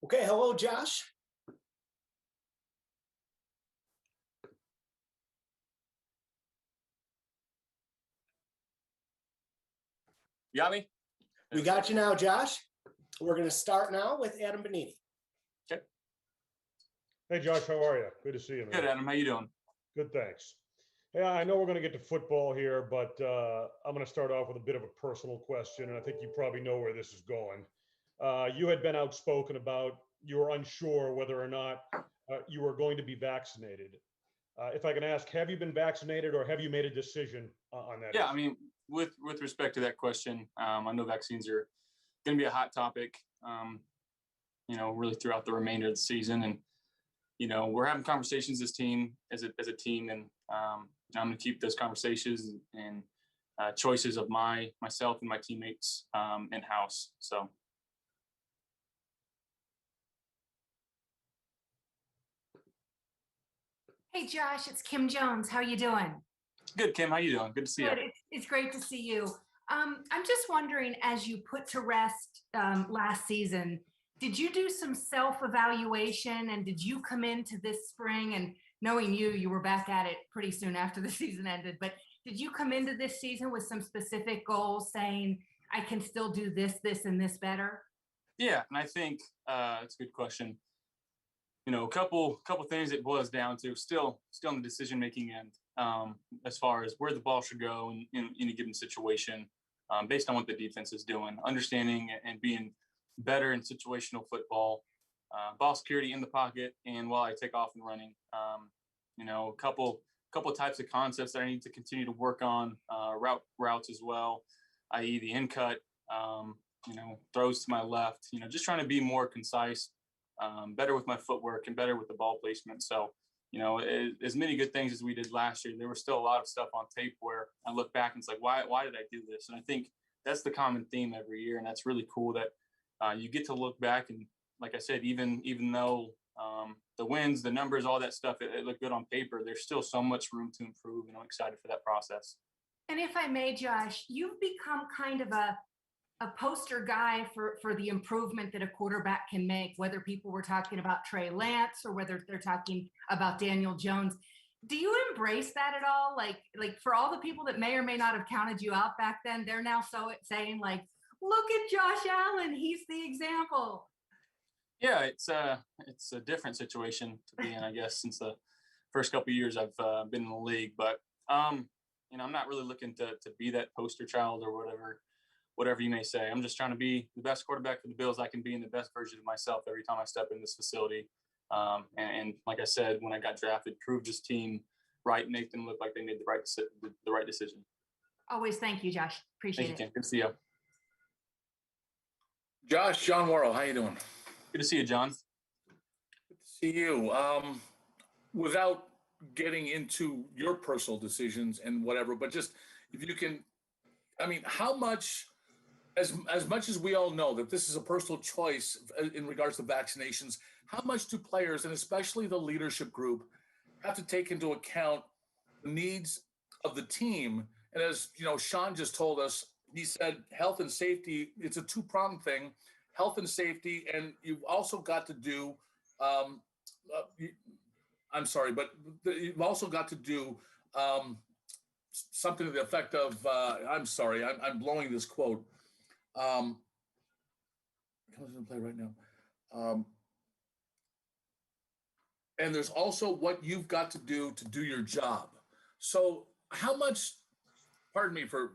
Okay, hello, Josh. You got me? We got you now, Josh. We're going to start now with Adam Bonini. Okay. Hey, Josh, how are you? Good to see you, man. Good, Adam. How you doing? Good, thanks. Yeah, I know we're going to get to football here, but I'm going to start off with a bit of a personal question, and I think you probably know where this is going. You had been outspoken about you were unsure whether or not you were going to be vaccinated. If I can ask, have you been vaccinated or have you made a decision on that? Yeah, issue? I mean, with respect to that question, I know vaccines are going to be a hot topic, really throughout the remainder of the season. And, we're having conversations as a team, and I'm going to keep those conversations and choices of myself and my teammates in-house. So. Hey, Josh, it's Kim Jones. How are you doing? Good, Kim. How you doing? Good to see you. It's great to see you. I'm just wondering, as you put to rest last season, did you do some self-evaluation, and did you come into this spring, and knowing you were back at it pretty soon after the season ended, but did you come into this season with some specific goals saying, I can still do this, and this better? Yeah, and I think it's a good question. A couple things it boils down to still in the decision-making end, as far as where the ball should go in a given situation, based on what the defense is doing, understanding and being better in situational football, ball security in the pocket, and while I take off and running, a couple types of concepts that I need to continue to work on, routes as well, i.e. the in cut, throws to my left, just trying to be more concise, better with my footwork and better with the ball placement. So, as many good things as we did last year, there was still a lot of stuff on tape where I look back and it's like, why did I do this? And I think that's the common theme every year. And that's really cool that you get to look back and, like I said, even though the wins, the numbers, all that stuff, it looked good on paper, there's still so much room to improve, and I'm excited for that process. And if I may, Josh, you've become kind of a poster guy for the improvement that a quarterback can make, whether people were talking about Trey Lance or whether they're talking about Daniel Jones. Do you embrace that at all? Like for all the people that may or may not have counted you out back then, they're now saying like, look at Josh Allen, he's the example. Yeah, it's a different situation to be in, I guess, since the first couple of years I've been in the league. But I'm not really looking to be that poster child or whatever you may say. I'm just trying to be the best quarterback for the Bills I can be, and the best version of myself every time I step in this facility. And like I said, when I got drafted, proved this team right and make them look like they made the right decision. Always thank you, Josh. Appreciate it. Thank you, Kim. Good to see you. Josh, John Worrell, how you doing? Good to see you, John. Good to see you. Without getting into your personal decisions and whatever, but just if you can, how much, as much as we all know that this is a personal choice in regards to vaccinations, how much do players, and especially the leadership group, have to take into account the needs of the team? And as Sean just told us, he said health and safety, it's a two-pronged thing, health and safety, and you've also got to do, you've also got to do something to the effect of, I'm blowing this quote. Comes into play right now. And there's also what you've got to do your job. So how much, pardon me for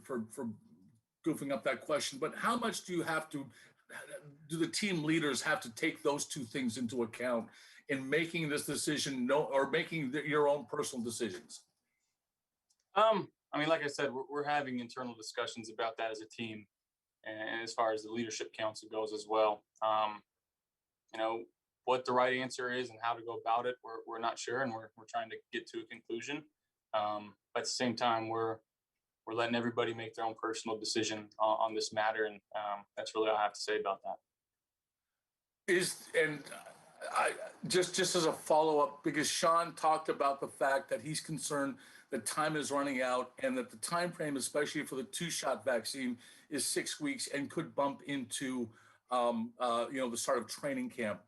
goofing up that question, but how much do the team leaders have to take those two things into account in making this decision, or making your own personal decisions? Like I said, we're having internal discussions about that as a team, and as far as the leadership council goes as well. What the right answer is and how to go about it, we're not sure, and we're trying to get to a conclusion. But at the same time, we're letting everybody make their own personal decision on this matter, and that's really all I have to say about that. Just as a follow-up, because Sean talked about the fact that he's concerned that time is running out, and that the time frame, especially for the 2-shot vaccine, is 6 weeks and could bump into the start of training camp.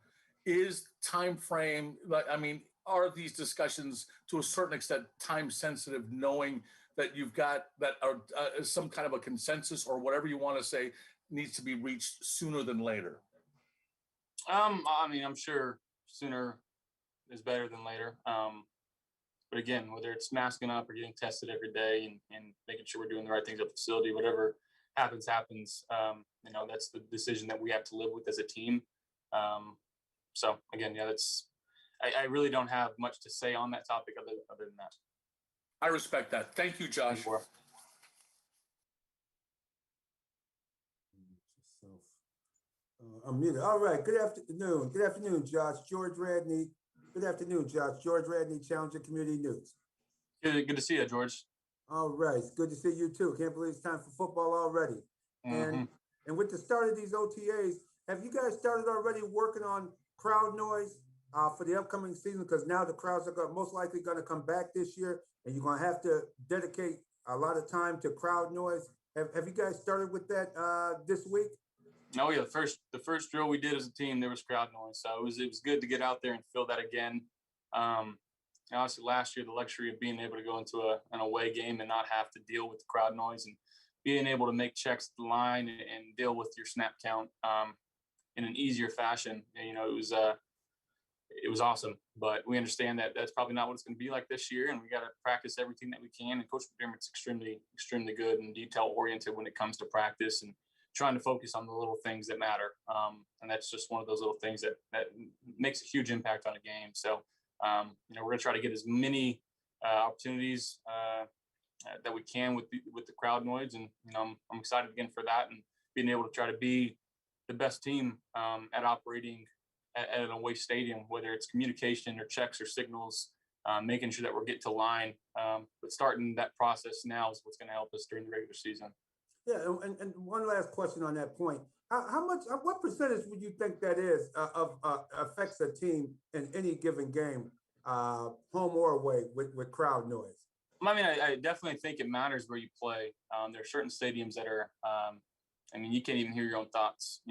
is time frame, like, I mean, are these discussions to a certain extent time sensitive, knowing that you've got that are some kind of a consensus or whatever you want to say needs to be reached sooner than later? I mean, I'm sure sooner is better than later. But again, whether it's masking up or getting tested every day and making sure we're doing the right things at the facility, whatever happens. That's the decision that we have to live with as a team. So again, yeah, I really don't have much to say on that topic other than that. I respect that. Thank you, Josh. I'm muted. All right. Good afternoon. Good afternoon, Josh. George Radney. Good afternoon, Josh. George Radney, Challenger Community News. Good to see you, George. All right. It's good to see you too. Can't believe it's time for football already. And with the start of these OTAs, have you guys started already working on crowd noise for the upcoming season? Because now the crowds are most likely going to come back this year, and you're going to have to dedicate a lot of time to crowd noise. Have you guys started with that this week? Oh yeah, the first drill we did as a team, there was crowd noise, so it was good to get out there and feel that again. Honestly, last year the luxury of being able to go into an away game and not have to deal with the crowd noise and being able to make checks at the line and deal with your snap count in an easier fashion. It was awesome, but we understand that that's probably not what it's going to be like this year, and we got to practice everything that we can. And Coach McDermott's extremely good and detail oriented when it comes to practice and trying to focus on the little things that matter. And that's just one of those little things that makes a huge impact on a game. So, we're going to try to get as many opportunities that we can with the crowd noise. And, I'm excited again for that and being able to try to be the best team at operating at an away stadium, whether it's communication or checks or signals, making sure that we're getting to line. But starting that process now is what's going to help us during the regular season. Yeah, and one last question on that point. What percentage would you think that is of affects a team in any given game, home or away, with crowd noise? I mean, I definitely think it matters where you play. There are certain stadiums that are, you can't even hear your own thoughts.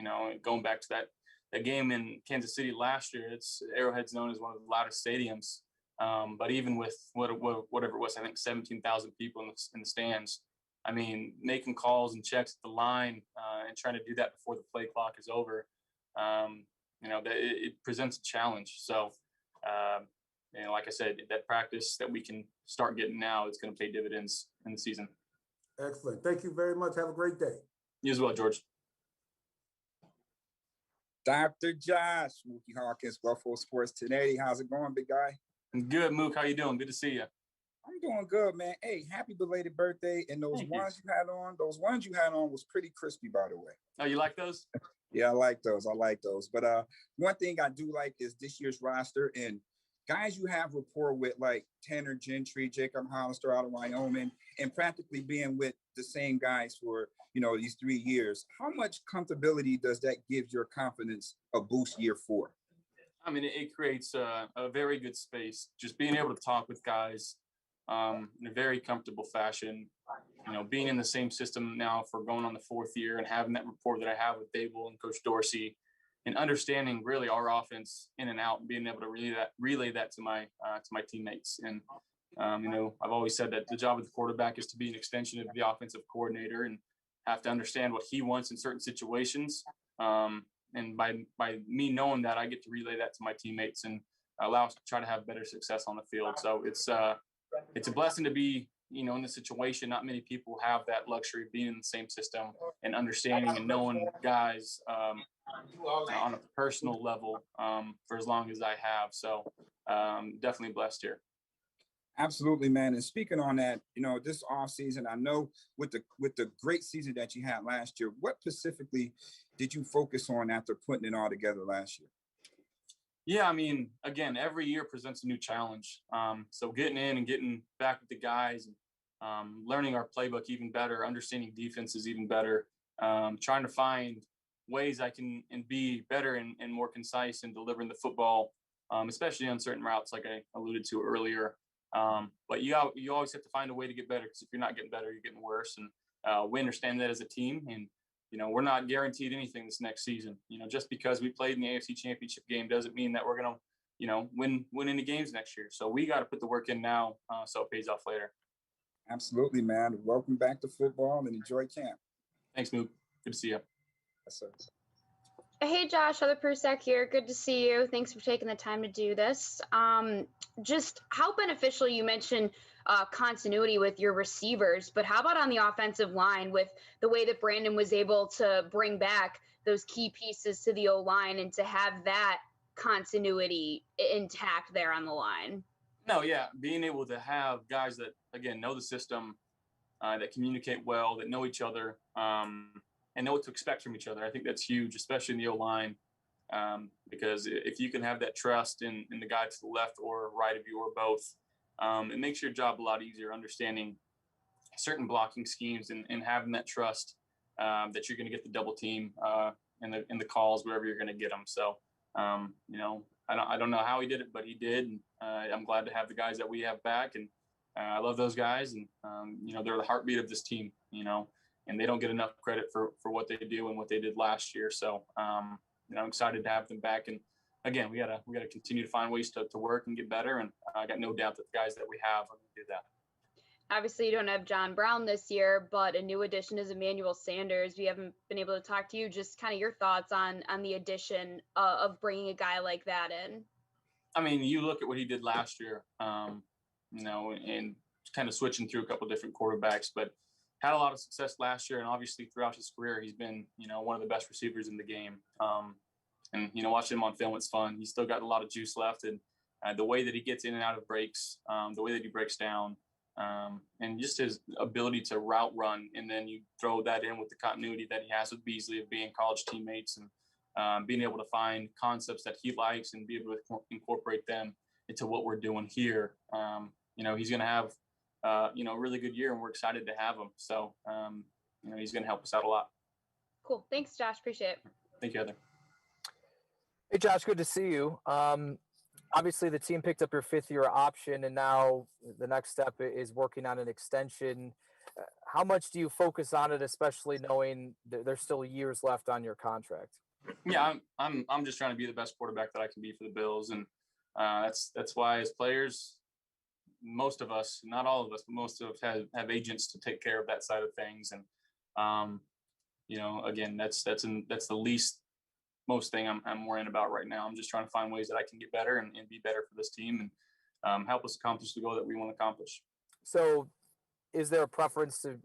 Going back to that game in Kansas City last year, Arrowhead's known as one of the loudest stadiums. But even with whatever it was, I think 17,000 people in the stands. I mean, making calls and checks at the line and trying to do that before the play clock is over, it presents a challenge. So, like I said, that practice that we can start getting now is going to pay dividends in the season. Excellent. Thank you very much. Have a great day. You as well, George. Dr. Josh, Mookie Hawkins, Buffalo Sports Today. How's it going, big guy? Good, Mook. How you doing? Good to see you. I'm doing good, man. Hey, happy belated birthday. And those ones you had on was pretty crispy, by the way. Oh, you like those? Yeah, I like those. But one thing I do like is this year's roster and guys you have rapport with, like Tanner Gentry, Jacob Hollister out of Wyoming, and practically being with the same guys for, these 3 years. How much comfortability does that give your confidence a boost year 4? I mean, it creates a very good space. Just being able to talk with guys in a very comfortable fashion, being in the same system now for going on the 4th year and having that rapport that I have with Dable and Coach Dorsey and understanding really our offense in and out and being able to relay that to my teammates. And, I've always said that the job of the quarterback is to be an extension of the offensive coordinator and have to understand what he wants in certain situations. And by me knowing that, I get to relay that to my teammates and allow us to try to have better success on the field. So it's a blessing to be, in this situation. Not many people have that luxury of being in the same system and understanding and knowing guys on a personal level for as long as I have. So definitely blessed here. Absolutely, man. And speaking on that, this offseason, I know with the great season that you had last year, what specifically did you focus on after putting it all together last year? Yeah, I mean, again, every year presents a new challenge. So getting in and getting back with the guys, learning our playbook even better, understanding defenses even better, trying to find ways I can and be better and more concise in delivering the football, especially on certain routes like I alluded to earlier. But you always have to find a way to get better, because if you're not getting better, you're getting worse. And we understand that as a team. And, we're not guaranteed anything this next season. Just because we played in the AFC Championship game doesn't mean that we're going to, win any games next year. So we got to put the work in now so it pays off later. Absolutely, man. Welcome back to football and enjoy camp. Thanks, Moop. Good to see you. Yes, sir. Hey, Josh, Heather Prusak here. Good to see you. Thanks for taking the time to do this. Just how beneficial, you mentioned continuity with your receivers, but how about on the offensive line with the way that Brandon was able to bring back those key pieces to the O-line and to have that continuity intact there on the line? No, yeah. Being able to have guys that, again, know the system, that communicate well, that know each other, and know what to expect from each other. I think that's huge, especially in the O-line, because if you can have that trust in the guy to the left or right of you or both, it makes your job a lot easier, understanding certain blocking schemes and having that trust that you're going to get the double team in the calls wherever you're going to get them. So, I don't know how he did it, but he did. And, I'm glad to have the guys that we have back, and I love those guys. And they're the heartbeat of this team. And they don't get enough credit for what they do and what they did last year. So, I'm excited to have them back. And again, we gotta continue to find ways to work and get better. And I got no doubt that the guys that we have are going to do that. Obviously, you don't have John Brown this year, but a new addition is Emmanuel Sanders. We haven't been able to talk to you. Just kind of your thoughts on the addition of bringing a guy like that in. I mean, you look at what he did last year, and kind of switching through a couple of different quarterbacks, but had a lot of success last year. And obviously throughout his career, he's been, one of the best receivers in the game. And watching him on film, it's fun. He's still got a lot of juice left. And the way that he gets in and out of breaks, the way that he breaks down, and just his ability to route run. And then you throw that in with the continuity that he has with Beasley of being college teammates and being able to find concepts that he likes and be able to incorporate them into what we're doing here. He's going to have, a really good year, and we're excited to have him. So, he's going to help us out a lot. Cool. Thanks, Josh. Appreciate it. Thank you, Heather. Hey, Josh, good to see you. Obviously, the team picked up your fifth-year option, and now the next step is working on an extension. How much do you focus on it, especially knowing there's still years left on your contract? Yeah, I'm just trying to be the best quarterback that I can be for the Bills, and that's why as players, most of us, not all of us, but most of us have agents to take care of that side of things. And again, that's the least most thing I'm worrying about right now. I'm just trying to find ways that I can get better and be better for this team and help us accomplish the goal that we want to accomplish. So is there a preference to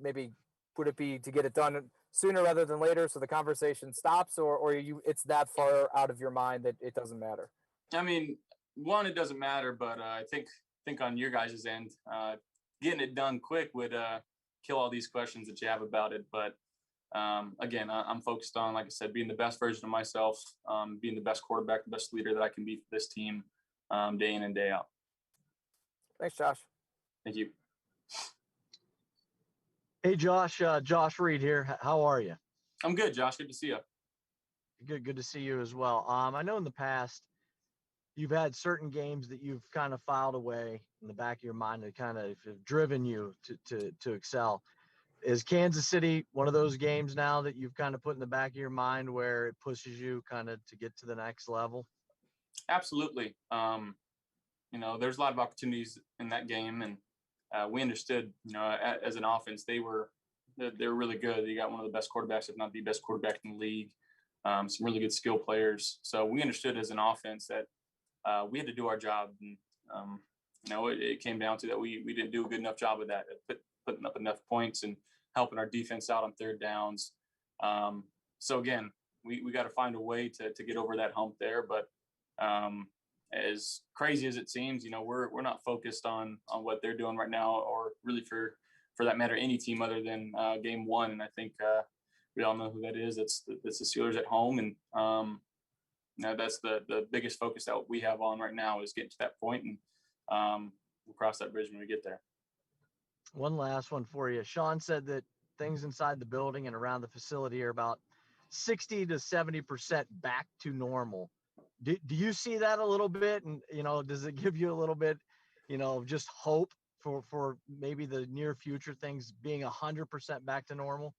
would it be to get it done sooner rather than later so the conversation stops, or it's that far out of your mind that it doesn't matter? I mean, one, it doesn't matter, but I think on your guys' end, getting it done quick would kill all these questions that you have about it. But again, I'm focused on, like I said, being the best version of myself, being the best quarterback, the best leader that I can be for this team, day in and day out. Thanks, Josh. Thank you. Hey, Josh, Josh Reed here. How are you? I'm good, Josh. Good to see you. Good to see you as well. I know in the past you've had certain games that you've kind of filed away in the back of your mind that kind of have driven you to excel. Is Kansas City one of those games now that you've kind of put in the back of your mind where it pushes you kind of to get to the next level? Absolutely. There's a lot of opportunities in that game, and we understood, as an offense, they were really good. You got one of the best quarterbacks, if not the best quarterback in the league. Some really good skill players. So we understood as an offense that we had to do our job. And, it came down to that we didn't do a good enough job of that, putting up enough points and helping our defense out on third downs. So again, we got to find a way to get over that hump there. But as crazy as it seems, we're not focused on what they're doing right now, or really for that matter, any team other than game one. And I think we all know who that is. It's the Steelers at home. And that's the biggest focus that we have on right now is getting to that point, and we'll cross that bridge when we get there. One last one for you. Sean said that things inside the building and around the facility are about 60 to 70% back to normal. Do you see that a little bit? And, does it give you a little bit, just hope for maybe the near future, things being 100% back to normal?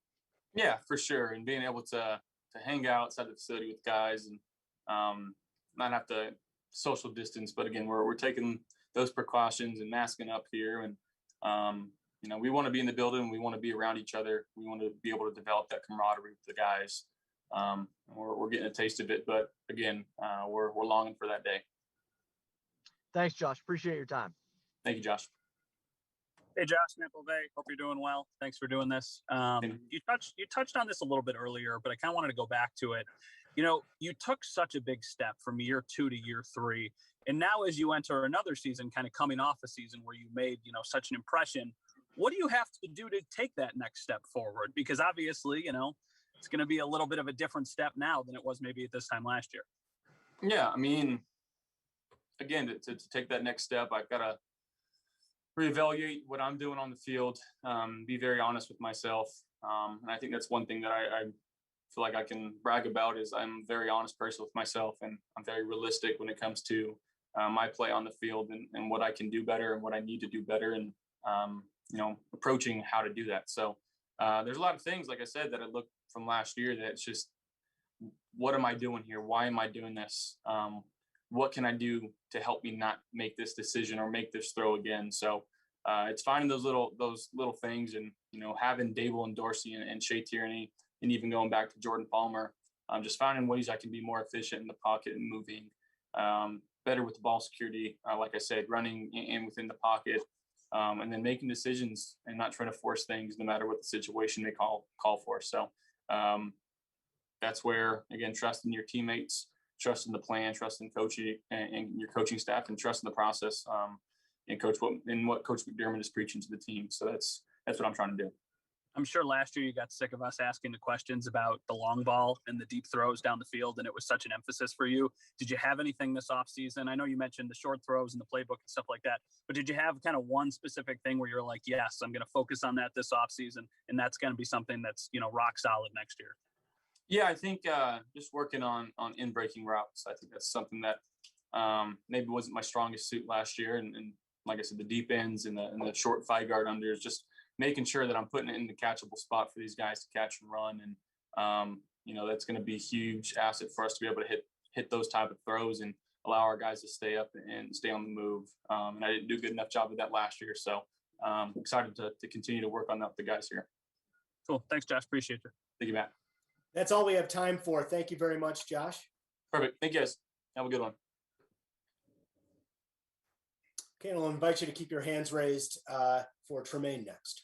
Yeah, for sure. And being able to hang out outside the facility with guys and not have to social distance. But again, we're taking those precautions and masking up here. And we want to be in the building. We want to be around each other. We want to be able to develop that camaraderie with the guys. We're getting a taste of it, but again, we're longing for that day. Thanks, Josh. Appreciate your time. Thank you, Josh. Hey, Josh Nippleday. Hope you're doing well. Thanks for doing this. You touched on this a little bit earlier, but I kind of wanted to go back to it. You took such a big step from year 2 to year 3. And now as you enter another season, kind of coming off a season where you made, such an impression, what do you have to do to take that next step forward? Because obviously, it's going to be a little bit of a different step now than it was maybe at this time last year. Yeah, I mean, again, to take that next step, I've got to reevaluate what I'm doing on the field, be very honest with myself. And I think that's one thing that I feel like I can brag about is I'm a very honest person with myself, and I'm very realistic when it comes to my play on the field and what I can do better and what I need to do better, and approaching how to do that. So there's a lot of things, like I said, that I look from last year that it's just, what am I doing here? Why am I doing this? What can I do to help me not make this decision or make this throw again? So it's finding those little things, and having Dable and Dorsey and Shea Tierney, and even going back to Jordan Palmer, just finding ways I can be more efficient in the pocket and moving better with the ball security. Like I said, running in within the pocket, and then making decisions and not trying to force things, no matter what the situation may call for. So that's where, again, trusting your teammates, trusting the plan, trusting coaching and your coaching staff, and trusting the process, and what Coach McDermott is preaching to the team. So that's what I'm trying to do. I'm sure last year you got sick of us asking the questions about the long ball and the deep throws down the field, and it was such an emphasis for you. Did you have anything this offseason? I know you mentioned the short throws and the playbook and stuff like that, but did you have kind of one specific thing where you're like, yes, I'm going to focus on that this offseason, and that's going to be something that's, rock solid next year? Yeah, I think just working on in-breaking routes. I think that's something that maybe wasn't my strongest suit last year. And like I said, the deep ends and the short 5-yard unders, just making sure that I'm putting it in the catchable spot for these guys to catch and run. And, that's going to be a huge asset for us to be able to hit those type of throws and allow our guys to stay up and stay on the move. And I didn't do a good enough job of that last year. So excited to continue to work on that with the guys here. Cool. Thanks, Josh. Appreciate you. Thank you, Matt. That's all we have time for. Thank you very much, Josh. Perfect. Thank you, guys. Have a good one. Okay, I'll invite you to keep your hands raised for Tremaine next.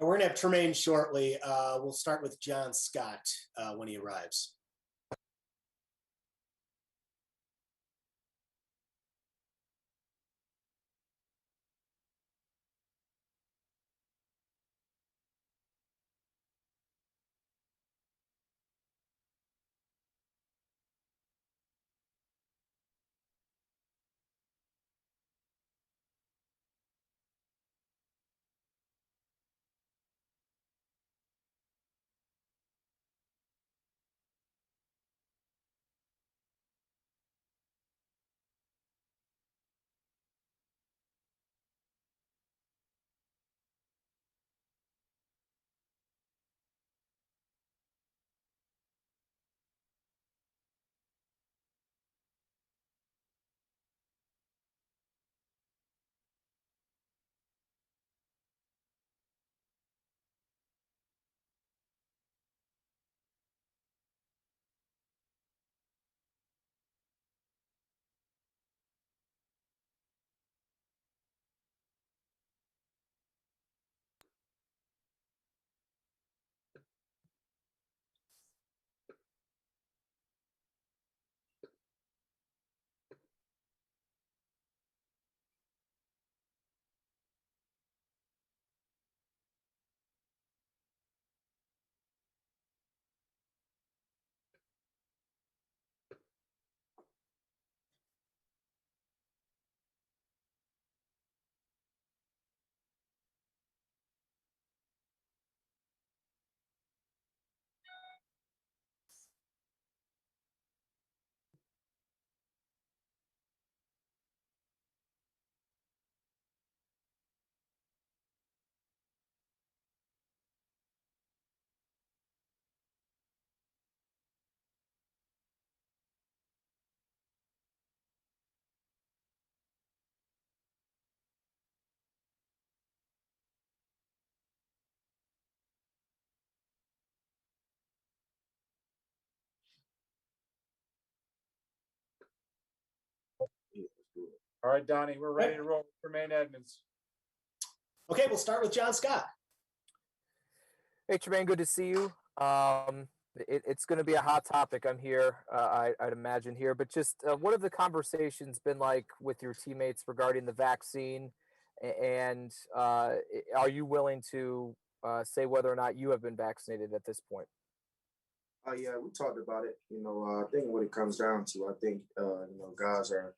And we're gonna have Tremaine shortly. We'll start with John Scott when he arrives. All right, Donnie, we're ready to roll. Tremaine Edmunds. Okay, we'll start with John Scott. Hey, Tremaine, good to see you. It's going to be a hot topic. I'm here, I'd imagine here, but just what have the conversations been like with your teammates regarding the vaccine? And are you willing to say whether or not you have been vaccinated at this point? Yeah, we talked about it. I think what it comes down to, I think, guys are,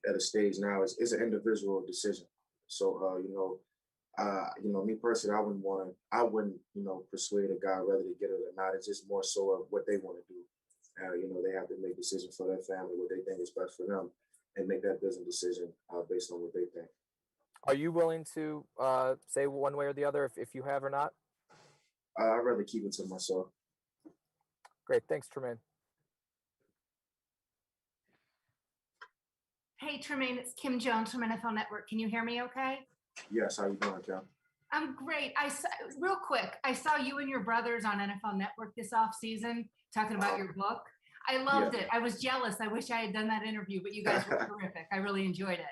at a stage now, it's an individual decision. So, me personally, I wouldn't, persuade a guy whether to get it or not. It's just more so of what they want to do. They have to make decisions for their family, what they think is best for them, and make that business decision based on what they think. Are you willing to say one way or the other if you have or not? I'd rather keep it to myself. Great. Thanks, Tremaine. Hey, Tremaine, it's Kim Jones from NFL Network. Can you hear me okay? Yes, how you doing, Kim? I'm great. Real quick, I saw you and your brothers on NFL Network this off season talking about your book. I loved it. I was jealous. I wish I had done that interview, but you guys were terrific. I really enjoyed it.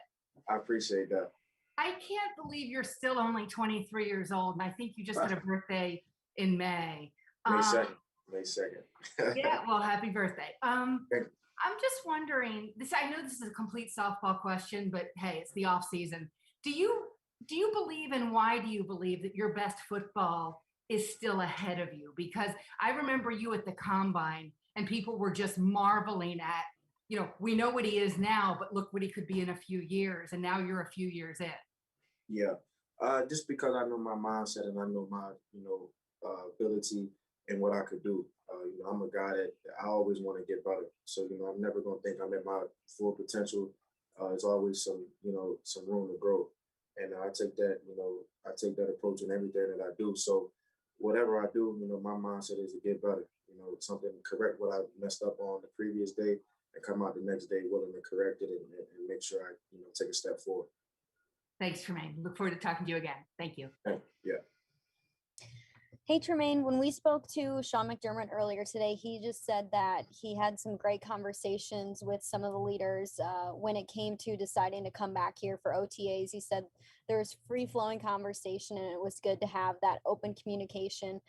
I appreciate that. I can't believe you're still only 23 years old, and I think you just had a birthday in May. May 2nd. May 2nd. Yeah, well, happy birthday. I'm just wondering, I know this is a complete softball question, but hey, it's the off season. Do you believe, and why do you believe that your best football is still ahead of you? Because I remember you at the combine and people were just marveling at, we know what he is now, but look what he could be in a few years. And now you're a few years in. Yeah. Just because I know my mindset and I know my, ability and what I could do. I'm a guy that I always want to get better. So, I'm never going to think I'm at my full potential. There's always some room to grow. And I take that approach in everything that I do. So whatever I do, my mindset is to get better, something correct what I messed up on the previous day and come out the next day willing to correct it and make sure I, take a step forward. Thanks, Tremaine. Look forward to talking to you again. Thank you. Yeah. Hey, Tremaine, when we spoke to Sean McDermott earlier today, he just said that he had some great conversations with some of the leaders when it came to deciding to come back here for OTAs. He said there was free-flowing conversation, and it was good to have that open communication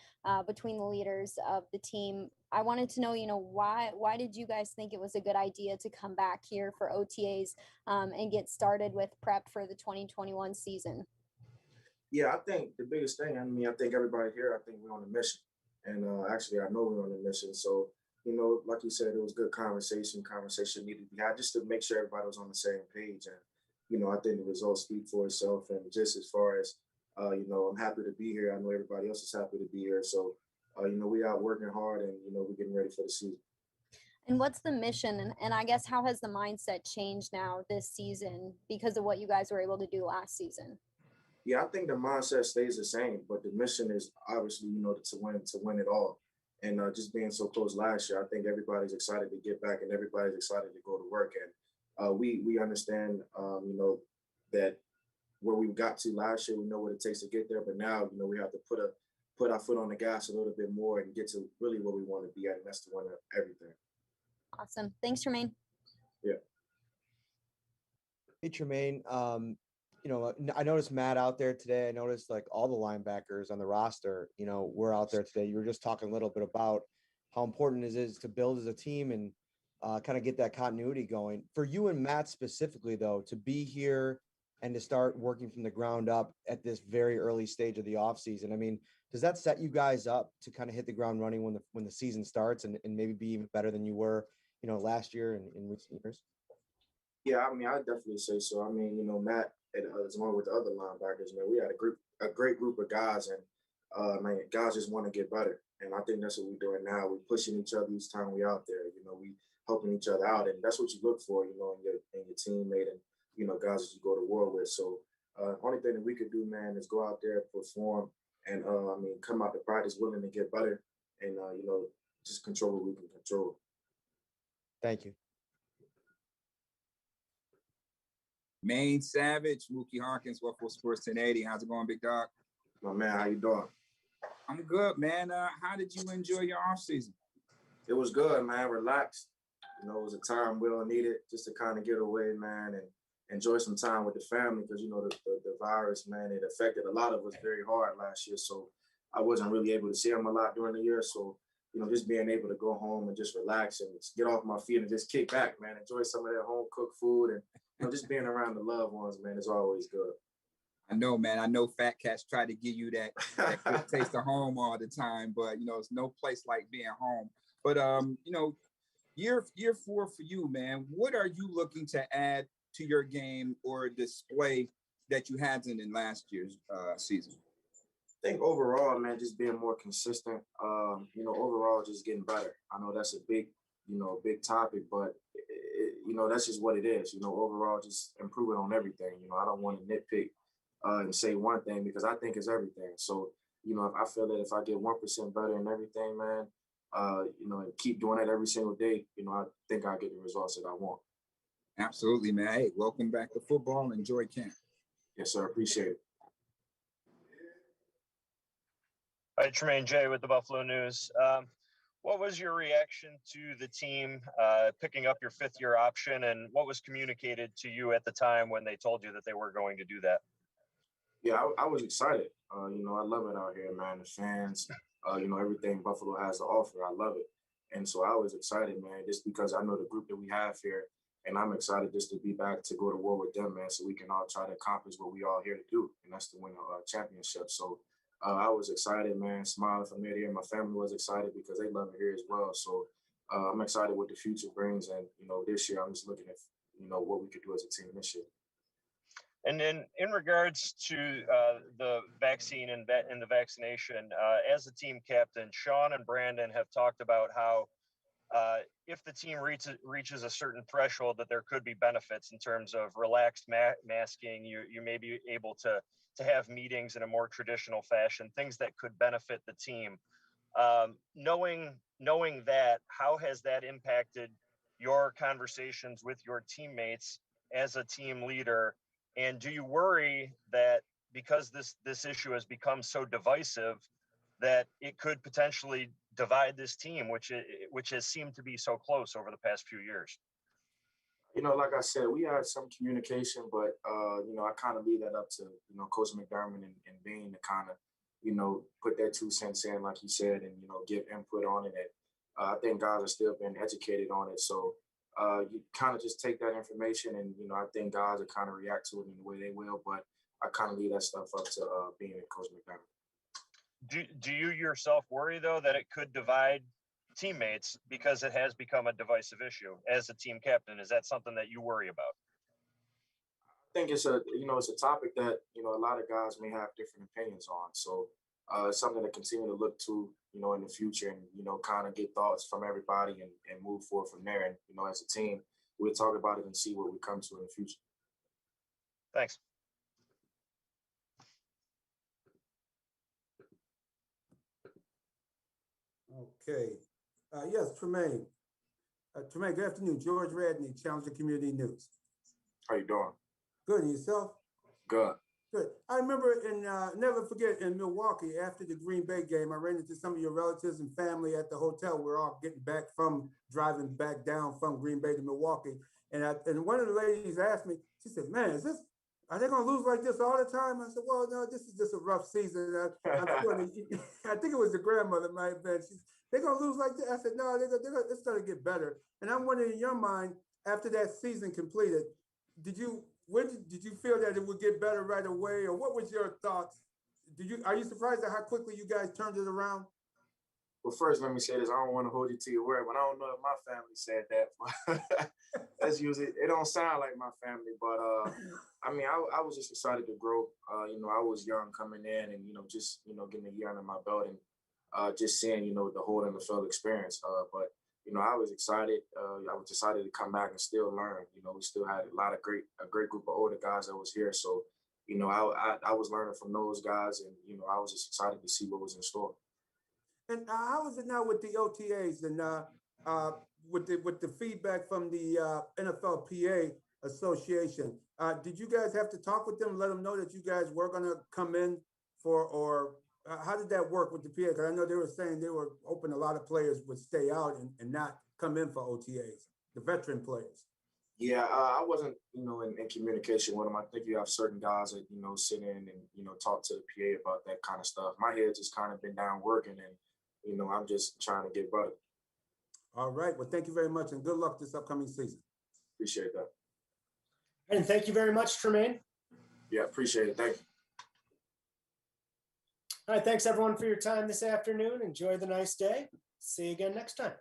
between the leaders of the team. I wanted to know, why did you guys think it was a good idea to come back here for OTAs and get started with prep for the 2021 season? Yeah, I think the biggest thing, I think everybody here, I think we're on a mission. And actually, I know we're on a mission. So, like you said, it was good conversation. Conversation needed to be had just to make sure everybody was on the same page. And, I think the results speak for itself. And just as far as, I'm happy to be here. I know everybody else is happy to be here. So, we out working hard and, we're getting ready for the season. And what's the mission? And I guess how has the mindset changed now this season because of what you guys were able to do last season? Yeah, I think the mindset stays the same, but the mission is obviously, to win it all. And just being so close last year, I think everybody's excited to get back and everybody's excited to go to work. And we understand, that where we got to last year, we know what it takes to get there. But now, we have to put our foot on the gas a little bit more and get to really where we want to be at, and that's to win everything. Awesome. Thanks, Tremaine. Yeah. Hey, Tremaine. I noticed Matt out there today. I noticed like all the linebackers on the roster, were out there today. You were just talking a little bit about how important it is to build as a team and kind of get that continuity going. For you and Matt specifically, though, to be here and to start working from the ground up at this very early stage of the offseason, I mean, does that set you guys up to kind of hit the ground running when the season starts and maybe be even better than you were, last year and in recent years? Yeah, I definitely say so. Matt, and along with the other linebackers, man, we had a great group of guys, and guys just want to get better. And I think that's what we're doing now. We're pushing each other each time we out there. We helping each other out, and that's what you look for, in your teammate and guys that you go to war with. So, only thing that we could do, man, is go out there, perform, and come out to practice willing to get better, and just control what we can control. Thank you. Maine Savage, Mookie Harkins, Waffle Sports 1080. How's it going, big dog? My man, how you doing? I'm good, man. How did you enjoy your off season? It was good, man. Relaxed. It was a time we all needed just to kind of get away, man, and enjoy some time with the family because, the virus, man, it affected a lot of us very hard last year. So I wasn't really able to see them a lot during the year. So, just being able to go home and just relax and just get off my feet and just kick back, man, enjoy some of that home cooked food and, just being around the loved ones, man, is always good. I know, man. I know Fat Cats try to give you that good taste of home all the time, but it's no place like being home. But year 4 for you, man. What are you looking to add to your game or display that you hadn't in last year's season? I think overall, man, just being more consistent. Overall, just getting better. I know that's a big topic, but that's just what it is. Overall, just improving on everything. I don't want to nitpick and say one thing because I think it's everything. So, if I feel that if I get 1% better in everything, man, and keep doing it every single day, I think I'll get the results that I want. Absolutely, man. Hey, welcome back to football. Enjoy camp. Yes, sir. Appreciate it. Hi, Tremaine Jay with the Buffalo News. What was your reaction to the team picking up your 5th-year option, and what was communicated to you at the time when they told you that they were going to do that? Yeah, I was excited. I love it out here, man. The fans, everything Buffalo has to offer. I love it. And so I was excited, man, just because I know the group that we have here, and I'm excited just to be back to go to war with them, man, so we can all try to accomplish what we all here to do, and that's to win a championship. So I was excited, man, smiling from ear to ear. My family was excited because they love it here as well. So I'm excited what the future brings. And, this year I'm just looking at, what we could do as a team this year. And then in regards to the vaccine and the vaccination, as the team captain, Sean and Brandon have talked about how if the team reaches a certain threshold, that there could be benefits in terms of relaxed masking. You may be able to have meetings in a more traditional fashion, things that could benefit the team. Knowing that, how has that impacted your conversations with your teammates as a team leader? And do you worry that because this issue has become so divisive, that it could potentially divide this team, which has seemed to be so close over the past few years? Like I said, we had some communication, but I kind of leave that up to Coach McDermott and Bean to kind of put their 2 cents in, like he said, and give input on it. And I think guys are still being educated on it, so you kind of just take that information, and I think guys will kind of react to it in the way they will. But I kind of leave that stuff up to Bean and Coach McDermott. Do you yourself worry though that it could divide teammates because it has become a divisive issue as a team captain? Is that something that you worry about? I think it's a topic that a lot of guys may have different opinions on. So it's something to continue to look to in the future, and kind of get thoughts from everybody and move forward from there. And as a team, we'll talk about it and see what we come to in the future. Thanks. Okay. Yes, Tremaine. Tremaine, good afternoon. George Radney, Challenger Community News. How you doing? Good, and yourself? Good. Good. I remember never forget in Milwaukee, after the Green Bay game, I ran into some of your relatives and family at the hotel. We're all getting back from driving back down from Green Bay to Milwaukee. And one of the ladies asked me, she said, man, are they going to lose like this all the time? I said, well, no, this is just a rough season. I'm sure I think it was the grandmother might have been. They're going to lose like this. I said, no, it's going to get better. And I'm wondering, in your mind, after that season completed, did you feel that it would get better right away, or what was your thoughts? Are you surprised at how quickly you guys turned it around? Well, first, let me say this. I don't want to hold you to your word, but I don't know if my family said that. But that's usually, it don't sound like my family. But I mean, I was just excited to grow. I was young coming in, and just getting a year under my belt, and just seeing the whole NFL experience. But I was excited. I was excited to come back and still learn. We still had a great group of older guys that was here. So I was learning from those guys, and I was just excited to see what was in store. And how is it now with the OTAs and with the feedback from the NFLPA Association? Did you guys have to talk with them, let them know that you guys were going to come in or how did that work with the PA? Because I know they were saying they were hoping a lot of players would stay out and not come in for OTAs, the veteran players. Yeah, I wasn't, in communication with them. I think you have certain guys that, sit in and, talk to the PA about that kind of stuff. My head just kind of been down working, and, I'm just trying to get better. All right. Well, thank you very much, and good luck this upcoming season. Appreciate that. And thank you very much, Tremaine. Yeah, appreciate it. Thank you. All right. Thanks, everyone, for your time this afternoon. Enjoy the nice day. See you again next time.